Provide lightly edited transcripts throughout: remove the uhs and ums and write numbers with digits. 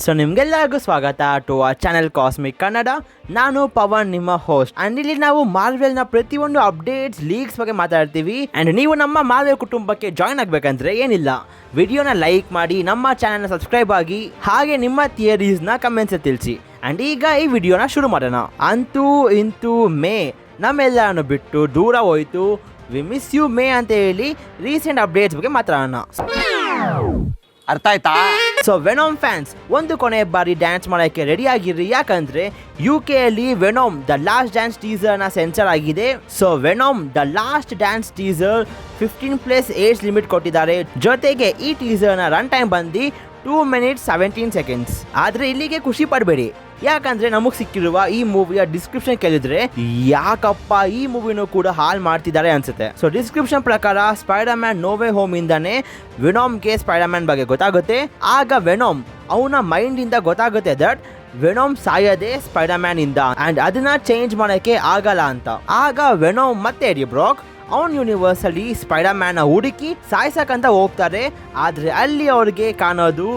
So ನಿಮ್ಗೆಲ್ಲರಿಗೂ ಸ್ವಾಗತ to ಆ ಚಾನೆಲ್ ಕಾಸ್ಮಿಕ್ ಕನ್ನಡ. ನಾನು ಪವನ್, ನಿಮ್ಮ ಹೋಸ್ಟ್. ಅಂಡ್ ಇಲ್ಲಿ ನಾವು ಮಾರ್ವೆಲ್ನ ಪ್ರತಿಯೊಂದು ಅಪ್ಡೇಟ್ಸ್, ಲೀಕ್ಸ್ ಬಗ್ಗೆ ಮಾತಾಡ್ತೀವಿ. ಅಂಡ್ ನೀವು ನಮ್ಮ ಮಾರ್ವೆಲ್ ಕುಟುಂಬಕ್ಕೆ ಜಾಯ್ನ್ ಆಗ್ಬೇಕಂದ್ರೆ ಏನಿಲ್ಲ, ವಿಡಿಯೋನ ಲೈಕ್ ಮಾಡಿ, ನಮ್ಮ ಚಾನೆಲ್ನ ಸಬ್ಸ್ಕ್ರೈಬ್ ಆಗಿ, ಹಾಗೆ ನಿಮ್ಮ ಥಿಯರೀಸ್ನ ಕಮೆಂಟ್ಸ್ ತಿಳಿಸಿ. ಅಂಡ್ ಈಗ ಈ ವಿಡಿಯೋನ ಶುರು ಮಾಡೋಣ. ಅಂತೂ ಇಂತೂ ಮೇ ನಮ್ಮೆಲ್ಲರನ್ನು ಬಿಟ್ಟು ದೂರ ಹೋಯ್ತು. ವಿ ಮಿಸ್ ಯು ಮೇ ಅಂತ ಹೇಳಿ ರೀಸೆಂಟ್ ಅಪ್ಡೇಟ್ಸ್ ಬಗ್ಗೆ ಮಾತಾಡೋಣ. ಅರ್ಥ ಆಯ್ತಾ? ಸೊ ವೆನೋಮ್ ಫ್ಯಾನ್ಸ್ ಒಂದು ಕೊನೆ ಬಾರಿ ಡ್ಯಾನ್ಸ್ ಮಾಡೋಕ್ಕೆ ರೆಡಿ ಆಗಿರ್ರಿ, ಯಾಕಂದ್ರೆ UK ಅಲ್ಲಿ ವೆನೋಮ್ ದ ಲಾಸ್ಟ್ ಡ್ಯಾನ್ಸ್ ಟೀಸರ್ನ ಸೆನ್ಸರ್ ಆಗಿದೆ. So Venom the last dance teaser 15+ age limit ಕೊಟ್ಟಿದ್ದಾರೆ. ಜೊತೆಗೆ ಈ ಟೀಸರ್ನ ರನ್ ಟೈಮ್ ಬಂದು 2 minutes 17 seconds. ಆದರೆ ಇಲ್ಲಿಗೆ ಖುಷಿ ಪಡಬೇಡಿ, ಯಾಕಂದ್ರೆ ನಮಗೆ ಸಿಕ್ಕಿರುವ ಈ ಮೂವಿಯ ಡಿಸ್ಕ್ರಿಪ್ಷನ್ ಕೇಳಿದ್ರೆ ಯಾಕಪ್ಪ ಈ ಮೂವಿನೂ ಕೂಡ ಹಾಳು ಮಾಡ್ತಿದ್ದಾರೆ ಅನ್ಸುತ್ತೆ. ಸೊ ಡಿಸ್ಕ್ರಿಪ್ಷನ್ ಪ್ರಕಾರ Spider Man No Way Home ಇಂದಾನೆ ವೆನೋಮ್ಗೆ ಸ್ಪೈಡರ್ ಮ್ಯಾನ್ ಬಗ್ಗೆ ಗೊತ್ತಾಗುತ್ತೆ. ಆಗ ವೆನೋಮ್ ಅವನ ಮೈಂಡ್ ಇಂದ ಗೊತ್ತಾಗುತ್ತೆ ದಟ್ ವೆನೋಮ್ ಸಾಯದೆ ಸ್ಪೈಡರ್ ಮ್ಯಾನ್ ಇಂದ, ಅಂಡ್ ಅದನ್ನ ಚೇಂಜ್ ಮಾಡೋಕ್ಕೆ ಆಗಲ್ಲ ಅಂತ. ಆಗ ವೆನೋಮ್ ಮತ್ತೆ ಎಡಿ ಬ್ರಾಕ್ ಅವನ್ ಯೂನಿವರ್ಸ್ ಅಲ್ಲಿ ಸ್ಪೈಡರ್ ಮ್ಯಾನ್ ಹುಡುಕಿ ಸಾಯ್ಸಕ್ಕಂತ ಹೋಗ್ತಾರೆ. ಆದ್ರೆ ಅಲ್ಲಿ ಅವ್ರಿಗೆ ಕಾಣೋದು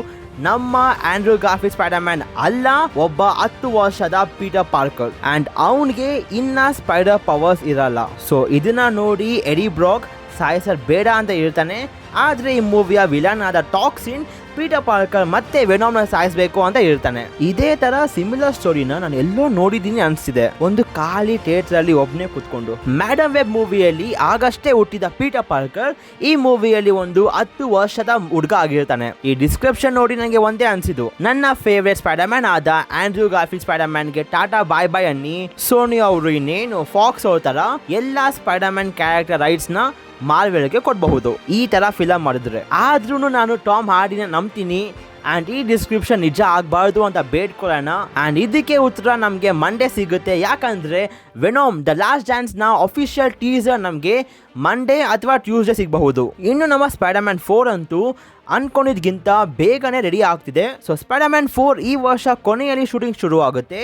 ನಮ್ಮ ಆಂಡ್ರೂ ಗಾರ್ಫೀಲ್ಡ್ ಸ್ಪೈಡರ್ ಮ್ಯಾನ್ ಅಲ್ಲ, ಒಬ್ಬ 10 ವರ್ಷದ ಪೀಟರ್ ಪಾರ್ಕರ್. ಅಂಡ್ ಅವನಿಗೆ ಇನ್ನ ಸ್ಪೈಡರ್ ಪವರ್ಸ್ ಇರಲ್ಲ. ಸೊ ಇದನ್ನ ನೋಡಿ ಎಡಿ ಬ್ರಾಕ್ ಸಾಯಿಸರ್ ಬೇಡ ಅಂತ ಹೇಳ್ತಾನೆ. ಆದ್ರೆ ಈ ಮೂವಿಯ ವಿಲನ್ ಆದ ಟಾಕ್ಸಿನ್ ಪೀಟರ್ ಪಾರ್ಕರ್ ಮತ್ತೆ ವೆನೋಮ್ನ ಸಾಯಿಸಬೇಕು ಅಂತ ಹೇಳ್ತಾನೆ. ಇದೇ ತರ ಸಿಮಿಲರ್ ಸ್ಟೋರಿನ ನಾನು ಎಲ್ಲೋ ನೋಡಿದೀನಿ ಅನ್ಸಿದೆ, ಒಂದು ಖಾಲಿ ಥಿಯೇಟರ್ ಅಲ್ಲಿ ಒಬ್ನೇ ಕುತ್ಕೊಂಡು. ಮ್ಯಾಡಮ್ ವೆಬ್ ಮೂವಿಯಲ್ಲಿ ಆಗಷ್ಟೇ ಹುಟ್ಟಿದ ಪೀಟರ್ ಪಾರ್ಕರ್ ಈ ಮೂವಿಯಲ್ಲಿ ಒಂದು 10 ವರ್ಷದ ಹುಡುಗ ಆಗಿರ್ತಾನೆ. ಈ ಡಿಸ್ಕ್ರಿಪ್ಷನ್ ನೋಡಿ ನನಗೆ ಒಂದೇ ಅನ್ಸಿದ್ದು, ನನ್ನ ಫೇವ್ರೇಟ್ ಸ್ಪೈಡರ್ ಮ್ಯಾನ್ ಆದ ಆಂಡ್ರೂ ಗಾರ್ಫೀಲ್ಡ್ ಸ್ಪೈಡರ್ ಮ್ಯಾನ್ಗೆ ಟಾಟಾ ಬಾಯ್ ಬಾಯ್ ಅನ್ನಿ ಸೋನಿ ಅವರು ಇನ್ನೇನು ಫಾಕ್ಸ್ ಅವ್ರ ತರ ಎಲ್ಲಾ ಸ್ಪೈಡರ್ ಮ್ಯಾನ್ ಕ್ಯಾರೆಕ್ಟರ್ ರೈಟ್ಸ್ ನ ಮಾರ್ವೆಲ್ಗೆ ಕೊಡಬಹುದು ಈ ತರ ಫಿಲಮ್ ಮಾಡಿದ್ರೆ. ಆದ್ರೂ ನಾನು ಟಾಮ್ ಹಾರ್ಡಿನ ನಂಬ್ತೀನಿ. ಅಂಡ್ ಈ ಡಿಸ್ಕ್ರಿಪ್ಷನ್ ನಿಜ ಆಗಬಾರ್ದು ಅಂತ ಬೇಡ್ಕೊಳ್ಳೋಣ. ಅಂಡ್ ಇದಕ್ಕೆ ಉತ್ತರ ನಮಗೆ ಮಂಡೇ ಸಿಗುತ್ತೆ, ಯಾಕಂದ್ರೆ ವೆನೋಮ್ ದ ಲಾಸ್ಟ್ ಡ್ಯಾನ್ಸ್ ನ ಅಫಿಷಿಯಲ್ ಟೀಸರ್ ನಮಗೆ ಮಂಡೇ ಅಥವಾ ಟ್ಯೂಸ್ಡೇ ಸಿಗಬಹುದು. ಇನ್ನು ನಮ್ಮ ಸ್ಪೈಡರ್ ಮ್ಯಾನ್ 4 ಅಂತೂ ಅನ್ಕೊಂಡಿದ್ಗಿಂತ ಬೇಗನೆ ರೆಡಿ ಆಗ್ತಿದೆ. ಸೊ ಸ್ಪೈಡರ್ ಮ್ಯಾನ್ 4 ಈ ವರ್ಷ ಕೊನೆಯಲ್ಲಿ ಶೂಟಿಂಗ್ ಶುರು ಆಗುತ್ತೆ,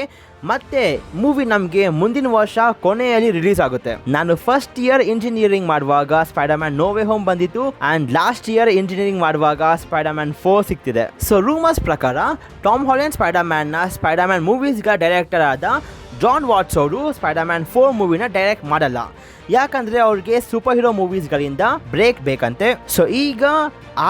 ಮತ್ತೆ ಮೂವಿ ನಮಗೆ ಮುಂದಿನ ವರ್ಷ ಕೊನೆಯಲ್ಲಿ ರಿಲೀಸ್ ಆಗುತ್ತೆ. ನಾನು ಫಸ್ಟ್ ಇಯರ್ ಇಂಜಿನಿಯರಿಂಗ್ ಮಾಡುವಾಗ Spider Man No Way Home ಬಂದಿತ್ತು, ಅಂಡ್ ಲಾಸ್ಟ್ ಇಯರ್ ಇಂಜಿನಿಯರಿಂಗ್ ಮಾಡುವಾಗ ಸ್ಪೈಡರ್ ಮ್ಯಾನ್ 4 ಸಿಗ್ತಿದೆ. ಸೊ ರೂಮರ್ಸ್ ಪ್ರಕಾರ ಟಾಮ್ ಹಾಲೆಂಡ್ ಸ್ಪೈಡರ್ ಮ್ಯಾನ್ ನ ಸ್ಪೈಡರ್ ಮ್ಯಾನ್ ಮೂವೀಸ್ಗೆ ಡೈರೆಕ್ಟರ್ ಆದ ಜಾನ್ ವಾಟ್ಸ್ ಅವರು ಸ್ಪೈಡರ್ ಮ್ಯಾನ್ 4 ಮೂವಿನ ಡೈರೆಕ್ಟ್ ಮಾಡಲ್ಲ, ಯಾಕಂದ್ರೆ ಅವ್ರಿಗೆ ಸೂಪರ್ ಹೀರೋ ಮೂವೀಸ್ಗಳಿಂದ ಬ್ರೇಕ್ ಬೇಕಂತೆ. ಸೊ ಈಗ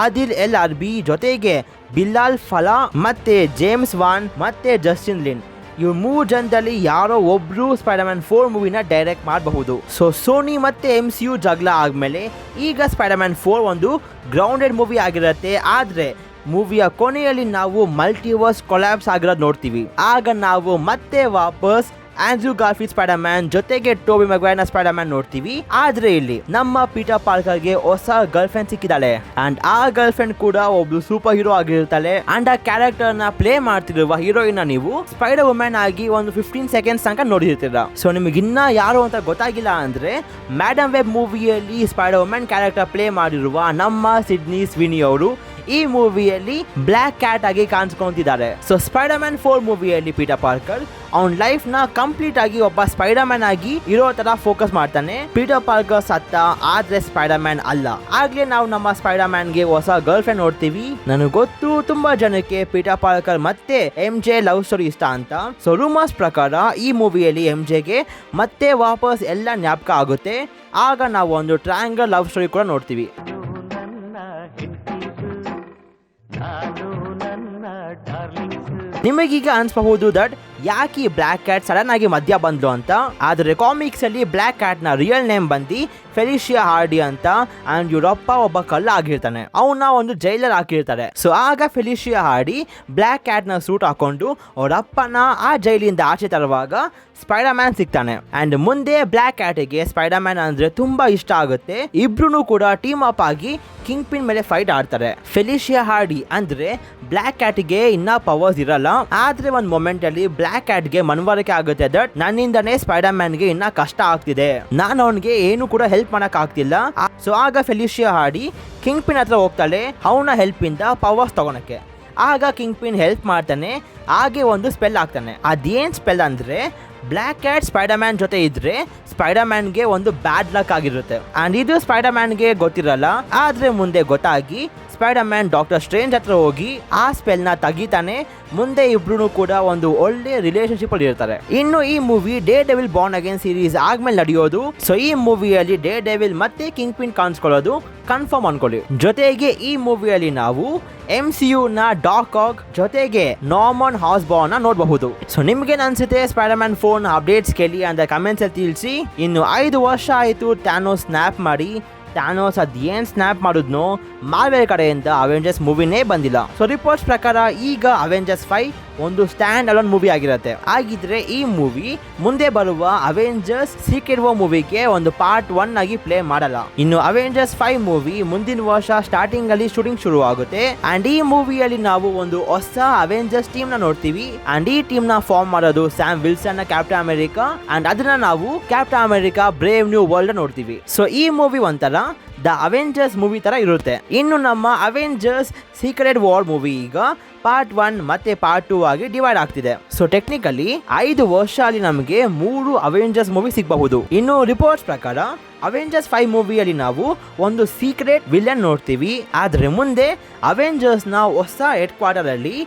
ಆದಿಲ್ LRB ಜೊತೆಗೆ ಬಿಲ್ಲಾಲ್ ಫಲಾ ಮತ್ತೆ ಜೇಮ್ಸ್ ವಾನ್ ಮತ್ತೆ ಜಸ್ಟಿನ್ ಲಿನ್ ಇವ್ 3 ಜನದಲ್ಲಿ ಯಾರೋ ಒಬ್ರು ಸ್ಪೈಡರ್ ಮ್ಯಾನ್ 4 ಮೂವಿನ ಡೈರೆಕ್ಟ್ ಮಾಡಬಹುದು. ಸೊ ಸೋನಿ ಮತ್ತೆ MCU ಜಗಳ ಆದ್ಮೇಲೆ ಈಗ ಸ್ಪೈಡರ್ ಮ್ಯಾನ್ 4 ಒಂದು ಗ್ರೌಂಡೆಡ್ ಮೂವಿ ಆಗಿರುತ್ತೆ. ಆದ್ರೆ ಮೂವಿಯ ಕೊನೆಯಲ್ಲಿ ನಾವು ಮಲ್ಟಿವರ್ಸ್ ಕೊಲ್ಯಾಪ್ಸ್ ಆಗಿರೋದು ನೋಡ್ತೀವಿ. ಆಗ ನಾವು ಮತ್ತೆ ವಾಪಸ್ ಆಂಡ್ರೂ ಗಾರ್ಫೀಲ್ಡ್ ಸ್ಪೈಡರ್ ಮ್ಯಾನ್ ಜೊತೆಗೆ ಟೋಬಿ ಮ್ಯಾಗ್ವೈರ್ನ ಸ್ಪೈಡರ್ ಮ್ಯಾನ್ ನೋಡ್ತೀವಿ. ಆದ್ರೆ ಇಲ್ಲಿ ನಮ್ಮ ಪೀಟರ್ ಪಾರ್ಕರ್ಗೆ ಹೊಸ ಗರ್ಲ್ ಫ್ರೆಂಡ್ ಸಿಕ್ಕಿದ್ದಾಳೆ, ಅಂಡ್ ಆ ಗರ್ಲ್ ಫ್ರೆಂಡ್ ಕೂಡ ಒಬ್ಳು ಸೂಪರ್ ಹೀರೋ ಆಗಿರ್ತಾಳೆ. ಅಂಡ್ ಆ ಕ್ಯಾರೆಕ್ಟರ್ ನ ಪ್ಲೇ ಮಾಡ್ತಿರುವ ಹೀರೋಯಿನ್ ನೀವು ಸ್ಪೈಡರ್ ವುಮೆನ್ ಆಗಿ ಒಂದು 15 seconds ತನಕ ನೋಡಿರ್ತೀರ. ಸೊ ನಿಮಗೆ ಇನ್ನ ಯಾರು ಅಂತ ಗೊತ್ತಾಗಿಲ್ಲ ಅಂದ್ರೆ ಮ್ಯಾಡಮ್ ವೆಬ್ ಮೂವಿಯಲ್ಲಿ ಸ್ಪೈಡರ್ ವುಮೆನ್ ಕ್ಯಾರೆಕ್ಟರ್ ಪ್ಲೇ ಮಾಡಿರುವ ನಮ್ಮ ಸಿಡ್ನಿ ಸ್ವಿನಿ ಅವರು ಈ ಮೂವಿಯಲ್ಲಿ ಬ್ಲ್ಯಾಕ್ ಕ್ಯಾಟ್ ಆಗಿ ಕಾಣಿಸ್ಕೊಂತಿದ್ದಾರೆ. ಸೊ ಸ್ಪೈಡರ್ ಮ್ಯಾನ್ 4 ಮೂವಿಯಲ್ಲಿ ಪೀಟರ್ ಪಾರ್ಕರ್ ಅವನ್ ಲೈಫ್ ನ ಕಂಪ್ಲೀಟ್ ಆಗಿ ಒಬ್ಬ ಸ್ಪೈಡರ್ ಮ್ಯಾನ್ ಆಗಿ ಇರೋ ತರ ಫೋಕಸ್ ಮಾಡ್ತಾನೆ. ಪೀಟರ್ ಪಾರ್ಕರ್ ಸತ್ತ, ಆದ್ರೆ ಸ್ಪೈಡರ್ ಮ್ಯಾನ್ ಅಲ್ಲ. ಆಗ್ಲೇ ನಾವು ನಮ್ಮ ಸ್ಪೈಡರ್ ಮ್ಯಾನ್ ಗೆ ಹೊಸ ಗರ್ಲ್ ಫ್ರೆಂಡ್ ನೋಡ್ತೀವಿ. ನನಗೆ ಗೊತ್ತು ತುಂಬಾ ಜನಕ್ಕೆ ಪೀಟರ್ ಪಾರ್ಕರ್ ಮತ್ತೆ MJ ಲವ್ ಸ್ಟೋರಿ ಇಷ್ಟ ಅಂತ. ಸೊ ರೂಮರ್ಸ್ ಪ್ರಕಾರ ಈ ಮೂವಿಯಲ್ಲಿ MJಗೆ ಮತ್ತೆ ವಾಪಸ್ ಎಲ್ಲ ಜ್ಞಾಪಕ ಆಗುತ್ತೆ. ಆಗ ನಾವು ಒಂದು ಟ್ರಯಾಂಗಲ್ ಲವ್ ಸ್ಟೋರಿ ಕೂಡ ನೋಡ್ತೀವಿ. ನಿಮಗೀಗ ಅನ್ಸ್ಬಹುದು ದಟ್ ಯಾಕೆ ಬ್ಲ್ಯಾಕ್ ಕ್ಯಾಟ್ ಸಡನ್ ಆಗಿ ಮಧ್ಯ ಬಂದ್ಲು ಅಂತ. ಆದ್ರೆ ಕಾಮಿಕ್ಸ್ ಅಲ್ಲಿ ಬ್ಲ್ಯಾಕ್ ಕ್ಯಾಟ್ ನ ರಿಯಲ್ ನೇಮ್ ಬಂದು ಫೆಲಿಷಿಯಾ ಹಾರ್ಡಿ ಅಂತ. ಅಂಡ್ ಇವರಪ್ಪ ಒಬ್ಬ ಕಳ್ಳ ಆಗಿರ್ತಾನೆ, ಅವನ್ನ ಒಂದು ಜೈಲರ್ ಹಾಕಿರ್ತಾರೆ. ಸೊ ಆಗ ಫೆಲಿಷಿಯಾ ಹಾರ್ಡಿ ಬ್ಲ್ಯಾಕ್ ಕ್ಯಾಟ್ ನ ಸೂಟ್ ಹಾಕೊಂಡು ಅವರಪ್ಪನ ಆ ಜೈಲಿಂದ ಆಚೆ ತರುವಾಗ ಸ್ಪೈಡರ್ ಮ್ಯಾನ್ ಸಿಗ್ತಾನೆ. ಅಂಡ್ ಮುಂದೆ ಬ್ಲ್ಯಾಕ್ ಕ್ಯಾಟ್ಗೆ ಸ್ಪೈಡರ್ ಮ್ಯಾನ್ ಅಂದ್ರೆ ತುಂಬಾ ಇಷ್ಟ ಆಗುತ್ತೆ. ಇಬ್ರು ಕೂಡ ಟೀಮ್ ಅಪ್ ಆಗಿ ಕಿಂಗ್ ಪಿನ್ ಮೇಲೆ ಫೈಟ್ ಆಡ್ತಾರೆ. ಫೆಲಿಷಿಯಾ ಹಾರ್ಡಿ ಅಂದ್ರೆ ಬ್ಲ್ಯಾಕ್ ಕ್ಯಾಟ್ಗೆ ಇನ್ನ ಪವರ್ಸ್ ಇರಲ್ಲ, ಆದ್ರೆ ಒಂದ್ ಮೊಮೆಂಟ್ ಅಲ್ಲಿ ಬ್ಲ್ಯಾಕ್ ಕ್ಯಾಟ್ಗೆ ಮನವರಿಕೆ ಆಗುತ್ತೆ ದಟ್ ನನ್ನಿಂದನೇ ಸ್ಪೈಡರ್ ಮ್ಯಾನ್ಗೆ ಇನ್ನ ಕಷ್ಟ ಆಗ್ತಿದೆ, ನಾನು ಅವನಿಗೆ ಏನು ಕೂಡ ಹೆಲ್ಪ್ ಮಾಡಕ್ ಆಗ್ತಿಲ್ಲ. ಸೊ ಆಗ ಫೆಲಿಷಿಯಾ ಹಾರ್ಡಿ ಕಿಂಗ್ ಪಿನ್ ಹತ್ರ ಹೋಗ್ತಾಳೆ ಅವನ ಹೆಲ್ಪ್ ಇಂದ ಪವರ್ಸ್ ತಗೊಳಕ್ಕೆ. ಆಗ ಕಿಂಗ್ ಪಿನ್ ಹೆಲ್ಪ್ ಮಾಡ್ತಾನೆ, ಹಾಗೆ ಒಂದು ಸ್ಪೆಲ್ ಆಗ್ತಾನೆ. ಅದೇನ್ ಸ್ಪೆಲ್ ಅಂದ್ರೆ ಬ್ಲ್ಯಾಕ್ ಕ್ಯಾಟ್ ಸ್ಪೈಡರ್ ಮ್ಯಾನ್ ಜೊತೆ ಇದ್ರೆ ಸ್ಪೈಡರ್ ಮ್ಯಾನ್ಗೆ ಒಂದು ಬ್ಯಾಡ್ ಲಕ್ ಆಗಿರುತ್ತೆ ಅಂಡ್ ಇದು ಸ್ಪೈಡರ್ ಮ್ಯಾನ್ಗೆ ಗೊತ್ತಿರಲ್ಲ. ಆದ್ರೆ ಮುಂದೆ ಗೊತ್ತಾಗಿ ಸ್ಪೈಡರ್ ಮ್ಯಾನ್ ಡಾಕ್ಟರ್ ಸ್ಟ್ರೇಂಜ್ ಹತ್ರ ಹೋಗಿ ಆ ಸ್ಪೆಲ್ ನ ತೆಗಿತಾನೆ. ಮುಂದೆ ಇಬ್ರು ಕೂಡ ಒಂದು ಒಳ್ಳೆ ರಿಲೇಶನ್ಶಿಪ್ ಅಲ್ಲಿ ಇರ್ತಾರೆ. ಇನ್ನು ಈ movie day devil Born again series ಆದ್ಮೇಲೆ ನಡೆಯೋದು. ಸೊ ಈ ಮೂವಿಯಲ್ಲಿ ಡೇ ಡೆವಿಲ್ ಮತ್ತೆ ಕಿಂಗ್ ಪಿನ್ ಕಾಣಿಸ್ಕೊಳ್ಳೋದು ಕನ್ಫರ್ಮ್ ಅನ್ಕೊಳ್ಳಿ. ಜೊತೆಗೆ ಈ ಮೂವಿಯಲ್ಲಿ ನಾವು MCU ನ ಡಾಕ್ ಆಗ್ ಜೊತೆಗೆ ನಾರ್ಮನ್ ಹಾಸ್ಬಾರ್ನ್ ನ ನೋಡಬಹುದು. ಸೊ ನಿಮ್ಗೆ ಅನ್ಸುತ್ತೆ ಸ್ಪೈಡರ್ ಮ್ಯಾನ್ ಫೋನ್ ಅಪ್ಡೇಟ್ಸ್ ಕೇಳಿ ಅಂತ ಕಮೆಂಟ್ಸ್ ಅಲ್ಲಿ ತಿಳಿಸಿ. ಇನ್ನು 5 ವರ್ಷ ಆಯ್ತು ಥ್ಯಾನೋಸ್ ಸ್ನ್ಯಾಪ್ ಮಾಡಿ. ಥ್ಯಾನೋಸ್ ಅದೇನ್ ಸ್ನ್ಯಾಪ್ ಮಾಡಿದ್ನೋ ಮಾರ್ವೆಲ್ ಕಡೆಯಿಂದ ಅವೆಂಜರ್ಸ್ ಮೂವಿನೇ ಬಂದಿಲ್ಲ. ಸೊ ರಿಪೋರ್ಟ್ಸ್ ಪ್ರಕಾರ ಈಗ ಅವೆಂಜರ್ಸ್ 5 ಒಂದು ಸ್ಟ್ಯಾಂಡ್ ಅಲೋನ್ ಮೂವಿ ಆಗಿರುತ್ತೆ. ಆಗಿದ್ರೆ ಈ ಮೂವಿ ಮುಂದೆ ಬರುವ ಅವೆಂಜರ್ಸ್ ಸೀಕ್ರೆಟ್ ವಾರ್ ಮೂವಿಗೆ ಒಂದು ಪಾರ್ಟ್ 1 ಆಗಿ ಪ್ಲೇ ಮಾಡಲ್ಲ. ಇನ್ನು ಅವೆಂಜರ್ಸ್ 5 ಮೂವಿ ಮುಂದಿನ ವರ್ಷ ಸ್ಟಾರ್ಟಿಂಗ್ ಅಲ್ಲಿ ಶೂಟಿಂಗ್ ಶುರು ಆಗುತ್ತೆ. ಅಂಡ್ ಈ ಮೂವಿಯಲ್ಲಿ ನಾವು ಒಂದು ಹೊಸ ಅವೆಂಜರ್ಸ್ ಟೀಮ್ ನ ನೋಡ್ತೀವಿ. ಅಂಡ್ ಈ ಟೀಮ್ ನ ಫಾರ್ಮ್ ಮಾಡೋದು ಸ್ಯಾಮ್ ವಿಲ್ಸನ್ ನ ಕ್ಯಾಪ್ಟನ್ ಅಮೆರಿಕಾ. ಅಂಡ್ ಅದನ್ನ ನಾವು captain America brave new world ನೋಡ್ತೀವಿ. ಸೊ ಈ ಮೂವಿ ಒಂಥರ ದ ಅವೆಂಜರ್ಸ್ ಮೂವಿ ತರ ಇರುತ್ತೆ. ಇನ್ನು ನಮ್ಮ ಅವೆಂಜರ್ಸ್ ಸೀಕ್ರೆಟ್ ವಾರ್ ಮೂವಿ ಈಗ ಪಾರ್ಟ್ 1 ಮತ್ತೆ ಪಾರ್ಟ್ 2 ಆಗಿ ಡಿವೈಡ್ ಆಗ್ತಿದೆ. ಸೊ ಟೆಕ್ನಿಕಲಿ 5 ವರ್ಷ ಅಲ್ಲಿ ನಮಗೆ 3 ಅವೆಂಜರ್ಸ್ ಮೂವಿ ಸಿಗಬಹುದು. ಇನ್ನು ರಿಪೋರ್ಟ್ಸ್ ಪ್ರಕಾರ ಅವೆಂಜರ್ಸ್ 5 ಮೂವಿಯಲ್ಲಿ ನಾವು ಒಂದು ಸೀಕ್ರೆಟ್ ವಿಲನ್ ನೋಡ್ತೀವಿ. ಆದ್ರೆ ಮುಂದೆ ಅವೆಂಜರ್ಸ್ ನ ಹೊಸ ಹೆಡ್ ಕ್ವಾರ್ಟರ್ ಅಲ್ಲಿ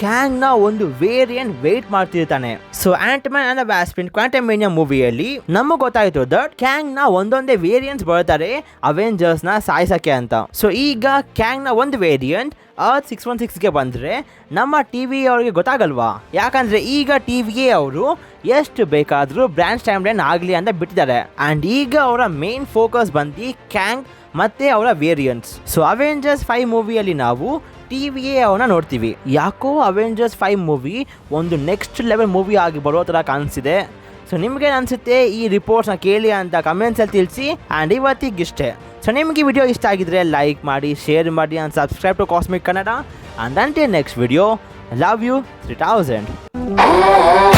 ಕ್ಯಾಂಗ್ ನ ಒಂದು ವೇರಿಯಂಟ್ ವೇಟ್ ಮಾಡ್ತಿರ್ತಾನೆ. So Ant-Man and the Wasp in Quantumania ಮೂವಿಯಲ್ಲಿ ನಮಗೆ ಗೊತ್ತಾಯ್ತು ದಟ್ ಕ್ಯಾಂಗ್ ನ ಒಂದೊಂದೇ ವೇರಿಯಂಟ್ಸ್ ಬರ್ತಾರೆ ಅವೆಂಜರ್ಸ್ ನ ಸಾಯಿಸಕ್ಕೆ ಅಂತ. ಸೊ ಈಗ ಕ್ಯಾಂಗ್ ನ ಒಂದು ವೇರಿಯಂಟ್ ಅರ್ತ್ 616ಗೆ ಬಂದ್ರೆ ನಮ್ಮ ಟಿವಿ ಅವ್ರಿಗೆ ಗೊತ್ತಾಗಲ್ವಾ? ಯಾಕಂದ್ರೆ ಈಗ ಟಿವಿಗೆ ಅವರು ಎಷ್ಟು ಬೇಕಾದ್ರೂ ಬ್ರಾಂಚ್ ಟೈಮ್ ಲೈನ್ ಆಗ್ಲಿ ಅಂತ ಬಿಟ್ಟಿದ್ದಾರೆ. ಅಂಡ್ ಈಗ ಅವರ ಮೇನ್ ಫೋಕಸ್ ಬಂದು ಕ್ಯಾಂಗ್ ಮತ್ತೆ ಅವರ ವೇರಿಯಂಟ್ಸ್. ಸೊ ಅವೆಂಜರ್ಸ್ 5 ಮೂವಿಯಲ್ಲಿ ನಾವು ಟಿವಿಯೇ ಅವನ್ನ ನೋಡ್ತೀವಿ. ಯಾಕೋ ಅವೆಂಜರ್ಸ್ 5 ಮೂವಿ ಒಂದು ನೆಕ್ಸ್ಟ್ ಲೆವೆಲ್ ಮೂವಿ ಆಗಿ ಬರೋ ಥರ ಕಾಣಿಸ್ತಿದೆ. ಸೊ ನಿಮ್ಗೆ ಅನ್ಸುತ್ತೆ ಈ ರಿಪೋರ್ಟ್ಸ್ನ ಕೇಳಿ ಅಂತ ಕಮೆಂಟ್ಸಲ್ಲಿ ತಿಳಿಸಿ. ಆ್ಯಂಡ್ ಇವತ್ತಿಗಿಷ್ಟೇ. ಸೊ ನಿಮಗೆ ವಿಡಿಯೋ ಇಷ್ಟ ಆಗಿದ್ರೆ ಲೈಕ್ ಮಾಡಿ, ಶೇರ್ ಮಾಡಿ and subscribe to Cosmic Kannada. And until next video, love you 3000.